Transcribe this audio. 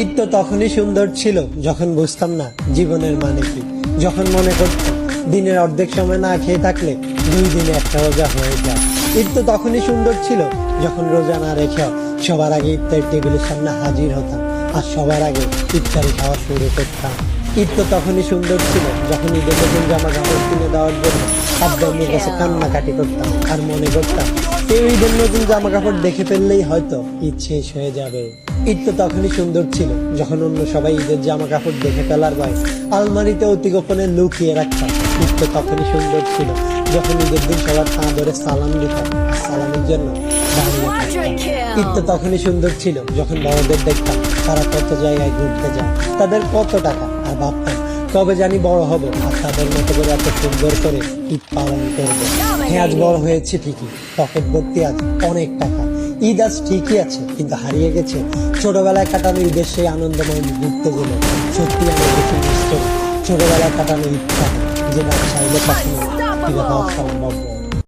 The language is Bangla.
ঈদ তো তখনই সুন্দর ছিল যখন বুঝতাম না জীবনের মানে কি, যখন মনে করতাম দিনের অর্ধেক সময় না খেয়ে থাকলে 2 দিনে একটা রোজা হয়ে যায়। ঈদ তো তখনই সুন্দর ছিল যখন রোজা না রেখে সবার আগে ইফতার টেবিলের সামনে হাজির হতাম আর সবার আগে ইফতারি খাওয়া শুরু করতাম। ঈদ তো তখনই সুন্দর ছিল যখন ঈদের নতুন জামা কাপড় কিনে দেওয়ার জন্য আব্বুর কাছে কান্নাকাটি করতাম আর মনে করতাম কেউ ঈদের নতুন জামা কাপড় দেখে ফেললেই হয়তো ঈদ শেষ হয়ে যাবে। ঈদ তো তখনই সুন্দর ছিল যখন অন্য সবাই ঈদের জামা কাপড় দেখে ফেলার ভয় আলমারিতে অতি গোপনে লুকিয়ে রাখতাম। ঈদ তো তখনই সুন্দর ছিল যখন ঈদের দিন সবার পা ধরে সালাম দিতাম আর সালামের জন্য দাঁড়িয়ে থাকতাম। ঈদ তো তখনই সুন্দর ছিল যখন বড়দের দেখতাম তারা কত জায়গায় ঘুরতে যায়, তাদের কত টাকা, আর ভাবতাম কবে জানি বড় হব আর তাদের মতো করে এত সুন্দর করে ঈদ পালন করবো। হ্যাঁ, আজ বড় হয়েছে ঠিকই, পকেট ভর্তি আজ অনেক টাকা। ঈদ আজ ঠিকই আছে, কিন্তু হারিয়ে গেছে ছোটবেলায় কাটানো ঈদের সেই আনন্দময় মুহূর্তগুলো। সত্যি আমি বেশি মিস করি ছোটবেলায় কাটানো ঈদটা, যেটা চাইলে কখনো ফিরে পাওয়া সম্ভব নয়।